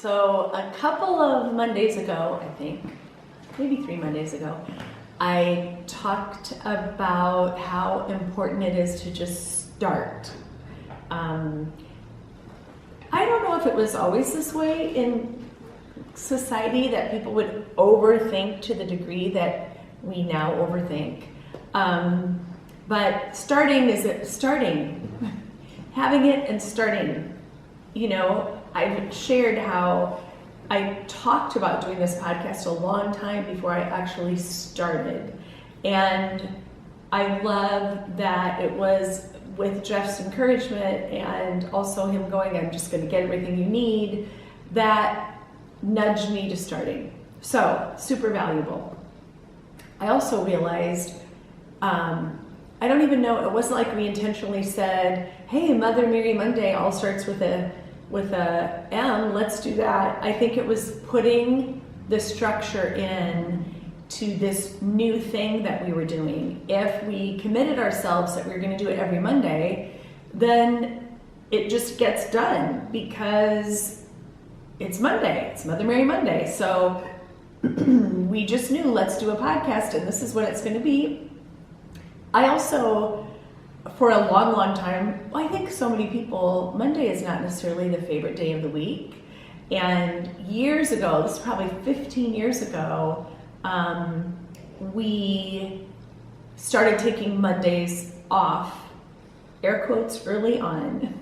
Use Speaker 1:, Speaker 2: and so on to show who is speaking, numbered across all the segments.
Speaker 1: So a couple of Mondays ago, I think, maybe 3 Mondays ago, I talked about how important it is to just start. I don't know if it was always this way in society, that people would overthink to the degree that we now overthink. But starting is starting. Having it and starting. You know, I've shared how I talked about doing this podcast a long time before I actually started. And I love that it was with Jeff's encouragement and also him going, I'm just going to get everything you need, that nudged me to starting. So, super valuable. I also realized, I don't even know, it wasn't like we intentionally said, hey, Mother Mary Monday all starts with a M, let's do that. I think it was putting the structure in to this new thing that we were doing. If we committed ourselves that we were going to do it every Monday, then it just gets done because it's Monday, it's Mother Mary Monday. So we just knew, let's do a podcast and this is what it's going to be. I also, for a long, long time, I think so many people, Monday is not necessarily the favorite day of the week. And years ago, this is probably 15 years ago, we started taking Mondays off, air quotes, early on,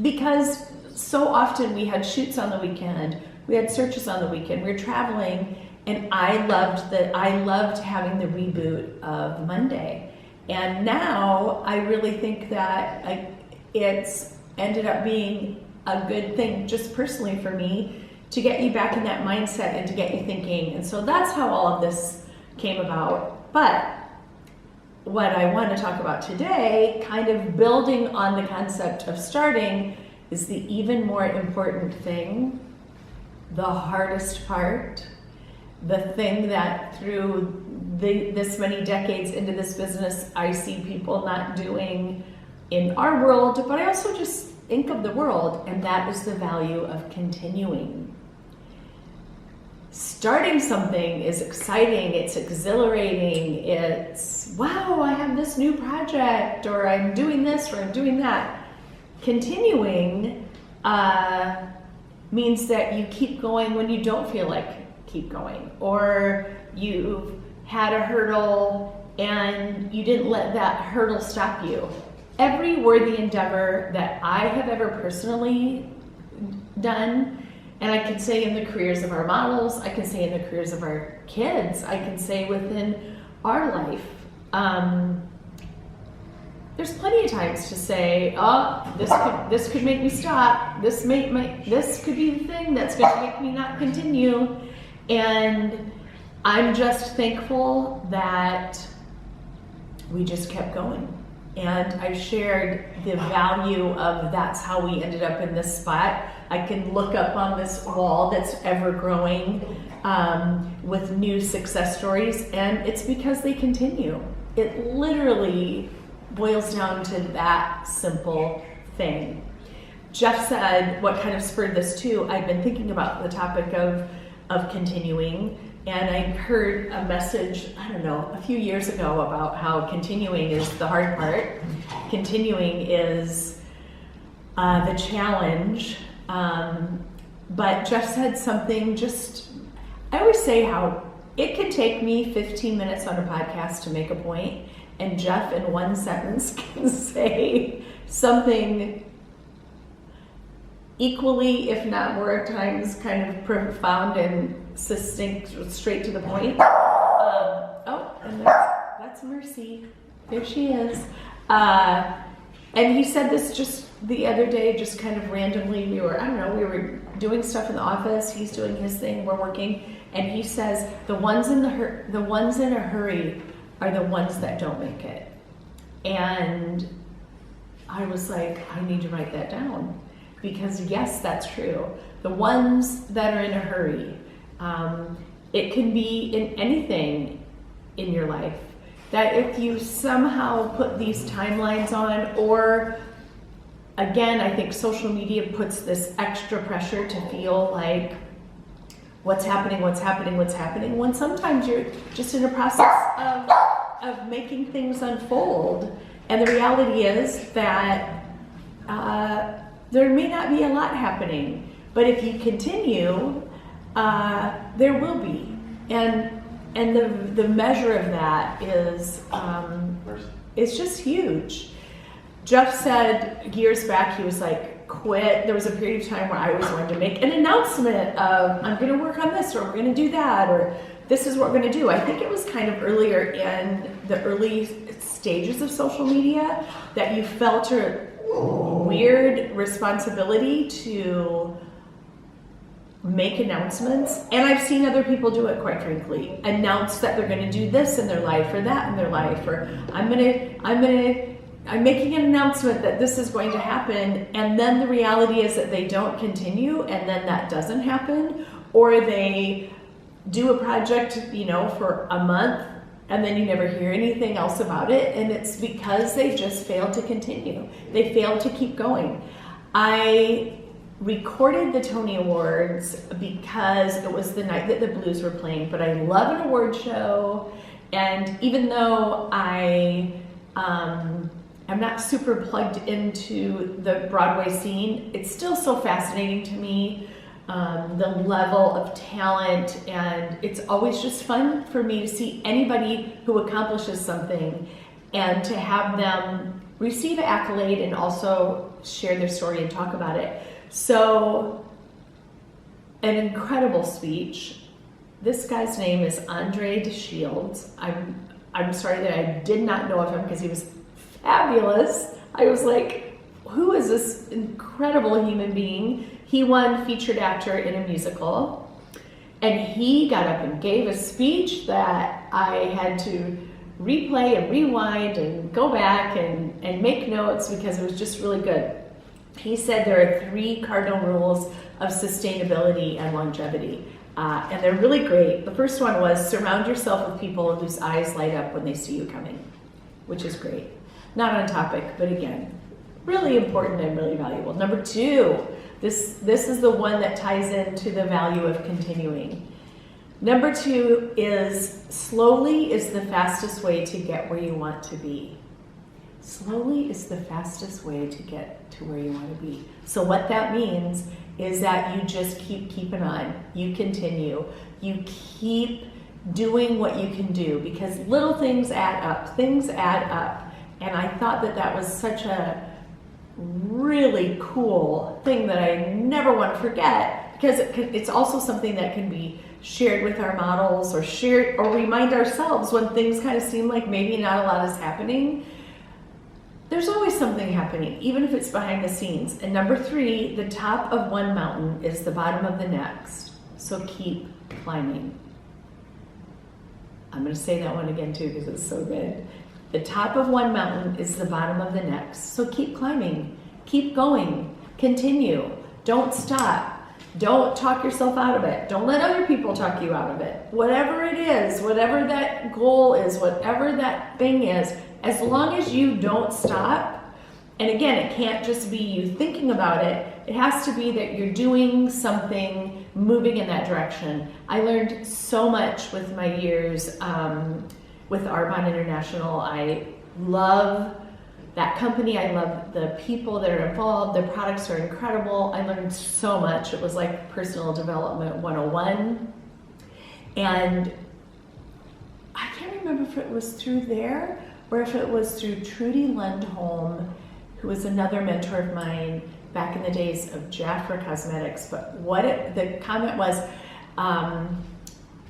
Speaker 1: because so often we had shoots on the weekend, we had searches on the weekend, we were traveling, and I loved having the reboot of Monday. And now I really think that it's ended up being a good thing just personally for me to get you back in that mindset and to get you thinking. And so that's how all of this came about. But what I want to talk about today, kind of building on the concept of starting, is the even more important thing, the hardest part, the thing that through this many decades into this business, I see people not doing in our world, but I also just think of the world, and that is the value of continuing. Starting something is exciting, it's exhilarating, it's, wow, I have this new project, or I'm doing this, or I'm doing that. Continuing means that you keep going when you don't feel like keep going, or you've had a hurdle and you didn't let that hurdle stop you. Every worthy endeavor that I have ever personally done, and I can say in the careers of our models, I can say in the careers of our kids, I can say within our life, there's plenty of times to say, oh, this could make me stop. This could be the thing that's going to make me not continue. And I'm just thankful that we just kept going. And I shared the value of that's how we ended up in this spot. I can look up on this wall that's ever growing with new success stories, and it's because they continue. It literally boils down to that simple thing. Jeff said, what kind of spurred this too? I've been thinking about the topic of continuing, and I heard a message, I don't know, a few years ago about how continuing is the hard part. Continuing is the challenge. But Jeff said something I always say how it can take me 15 minutes on a podcast to make a point, and Jeff in one sentence can say something equally, if not more at times, kind of profound and succinct, straight to the point. And that's Mercy. There she is. And he said this just the other day, just kind of randomly. We were doing stuff in the office. He's doing his thing. We're working, and he says the ones in a hurry are the ones that don't make it. And I was like, I need to write that down. Because yes, that's true. The ones that are in a hurry, it can be in anything in your life. That if you somehow put these timelines on, or again, I think social media puts this extra pressure to feel like what's happening, when sometimes you're just in a process of making things unfold. And the reality is that there may not be a lot happening, but if you continue, there will be. And the measure of that is it's just huge. Jeff said years back, he was like, quit. There was a period of time where I always wanted to make an announcement of, I'm going to work on this, or we're going to do that, or this is what we're going to do. I think it was kind of earlier in the early stages of social media that you felt a weird responsibility to make announcements. And I've seen other people do it, quite frankly, announce that they're going to do this in their life or that in their life, or I'm making an announcement that this is going to happen, and then the reality is that they don't continue, and then that doesn't happen, or they do a project, for a month, and then you never hear anything else about it, and it's because they just failed to continue. They failed to keep going. I recorded the Tony Awards because it was the night that the Blues were playing, but I love an award show, and even though I'm not super plugged into the Broadway scene, it's still so fascinating to me, the level of talent, and it's always just fun for me to see anybody who accomplishes something and to have them receive an accolade and also share their story and talk about it. So, an incredible speech. This guy's name is Andre DeShields. I'm sorry that I did not know of him because he was fabulous. I was like, who is this incredible human being? He won featured actor in a musical, and he got up and gave a speech that I had to replay and rewind and go back and make notes because it was just really good. He said there are 3 cardinal rules of sustainability and longevity, and they're really great. The first one was surround yourself with people whose eyes light up when they see you coming, which is great. Not on topic, but again, really important and really valuable. Number 2, this is the one that ties into the value of continuing. Number 2 is slowly is the fastest way to get where you want to be. Slowly is the fastest way to get to where you want to be. So what that means is that you just keep keeping on. You continue. You keep doing what you can do because little things add up. Things add up. And I thought that was such a really cool thing that I never want to forget because it's also something that can be shared with our models or shared or remind ourselves when things kind of seem like maybe not a lot is happening. There's always something happening, even if it's behind the scenes. And number 3, the top of one mountain is the bottom of the next. So keep climbing. I'm going to say that one again too because it's so good. The top of one mountain is the bottom of the next. So keep climbing, keep going, continue. Don't stop. Don't talk yourself out of it. Don't let other people talk you out of it. Whatever it is, whatever that goal is, whatever that thing is, as long as you don't stop, and again, it can't just be you thinking about it, it has to be that you're doing something, moving in that direction. I learned so much with my years with Arbonne International. I love that company. I love the people that are involved. Their products are incredible. I learned so much. It was like personal development 101. And I can't remember if it was through there or if it was through Trudy Lundholm, who was another mentor of mine back in the days of Jafra Cosmetics. But the comment was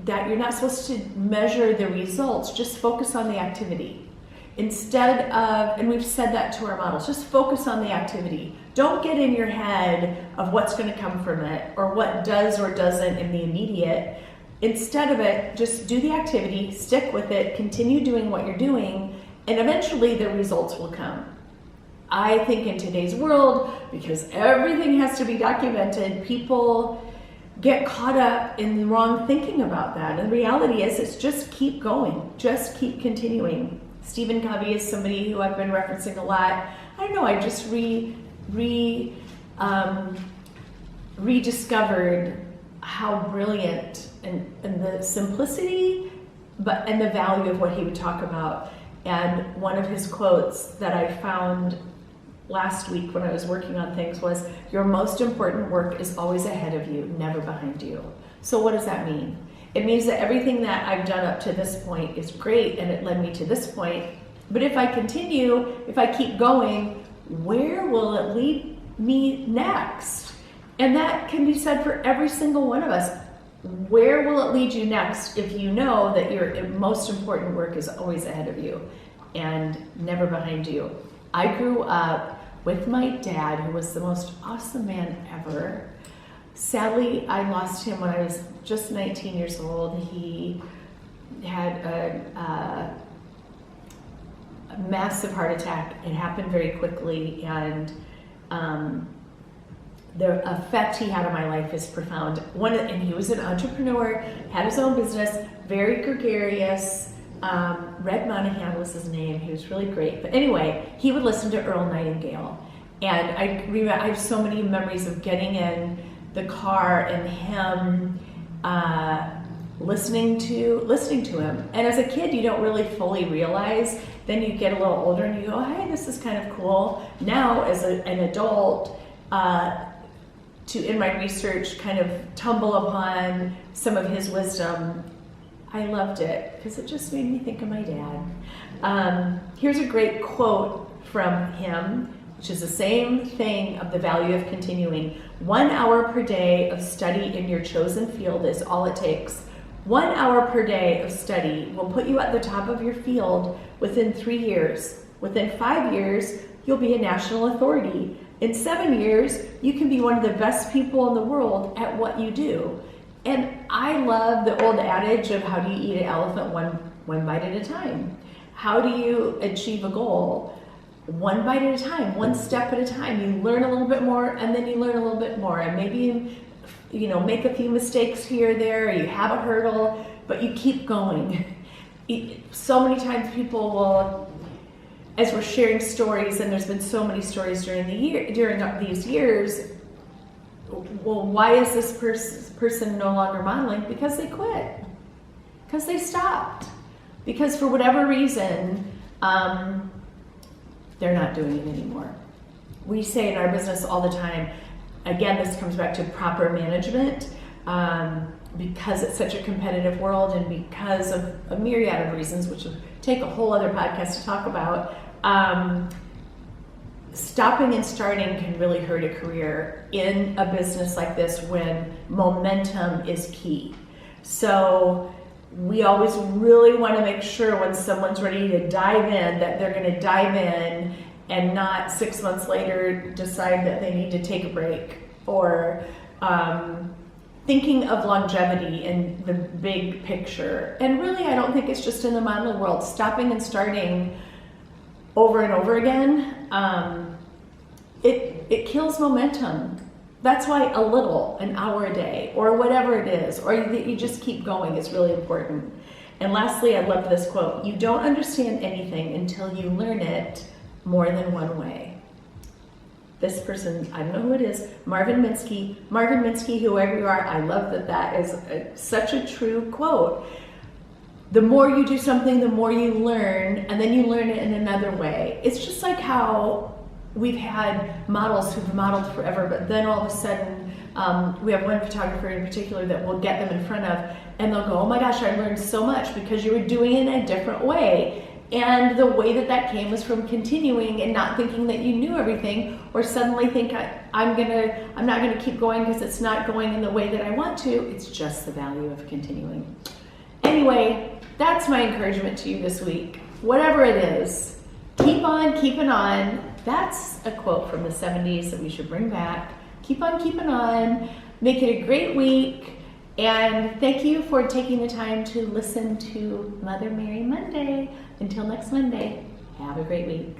Speaker 1: that you're not supposed to measure the results, just focus on the activity. Instead of, and we've said that to our models, just focus on the activity. Don't get in your head of what's going to come from it or what does or doesn't in the immediate. Instead of it, just do the activity, stick with it, continue doing what you're doing, and eventually the results will come. I think in today's world, because everything has to be documented, people get caught up in the wrong thinking about that. And the reality is, it's just keep going, just keep continuing. Stephen Covey is somebody who I've been referencing a lot. I don't know, I just rediscovered how brilliant and the simplicity and the value of what he would talk about. And one of his quotes that I found last week when I was working on things was, "Your most important work is always ahead of you, never behind you." So what does that mean? It means that everything that I've done up to this point is great and it led me to this point. But if I continue, if I keep going, where will it lead me next? And that can be said for every single one of us. Where will it lead you next if you know that your most important work is always ahead of you and never behind you? I grew up with my dad, who was the most awesome man ever. Sadly, I lost him when I was just 19 years old. He had a massive heart attack. It happened very quickly, and the effect he had on my life is profound. And he was an entrepreneur, had his own business, very gregarious. Red Monahan was his name. He was really great. But anyway, he would listen to Earl Nightingale. And I have so many memories of getting in the car and him listening to him. And as a kid, you don't really fully realize. Then you get a little older and you go, hey, this is kind of cool. Now, as an adult, in my research, kind of tumble upon some of his wisdom, I loved it because it just made me think of my dad. Here's a great quote from him, which is the same thing of the value of continuing. 1 hour per day of study in your chosen field is all it takes. 1 hour per day of study will put you at the top of your field within 3 years. Within 5 years, you'll be a national authority. In 7 years, you can be one of the best people in the world at what you do. And I love the old adage of how do you eat an elephant one bite at a time? How do you achieve a goal? One bite at a time, one step at a time. You learn a little bit more, and then you learn a little bit more. And maybe you make a few mistakes here or there, or you have a hurdle, but you keep going. So many times people will, as we're sharing stories, and there's been so many stories during these years, well, why is this person no longer modeling? Because they quit. Because they stopped. Because for whatever reason, they're not doing it anymore. We say in our business all the time, again, this comes back to proper management, because it's such a competitive world and because of a myriad of reasons, which will take a whole other podcast to talk about. Stopping and starting can really hurt a career in a business like this when momentum is key. So we always really want to make sure when someone's ready to dive in that they're going to dive in and not 6 months later decide that they need to take a break, or thinking of longevity in the big picture. And really, I don't think it's just in the modeling world. Stopping and starting over and over again, it kills momentum. That's why an hour a day, or whatever it is, or you just keep going is really important. And lastly, I love this quote: you don't understand anything until you learn it more than one way. This person, I don't know who it is, Marvin Minsky, whoever you are, I love that is such a true quote. The more you do something, the more you learn, and then you learn it in another way. It's just like how we've had models who've modeled forever, but then all of a sudden, we have one photographer in particular that we'll get them in front of, and they'll go, oh my gosh, I learned so much because you were doing it in a different way. And the way that came was from continuing and not thinking that you knew everything, or suddenly think I'm not gonna keep going because it's not going in the way that I want to. It's just the value of continuing. Anyway, that's my encouragement to you this week. Whatever it is, keep on keeping on. That's a quote from the 70s that we should bring back. Keep on keeping on. Make it a great week. And thank you for taking the time to listen to Mother Mary Monday. Until next Monday, have a great week.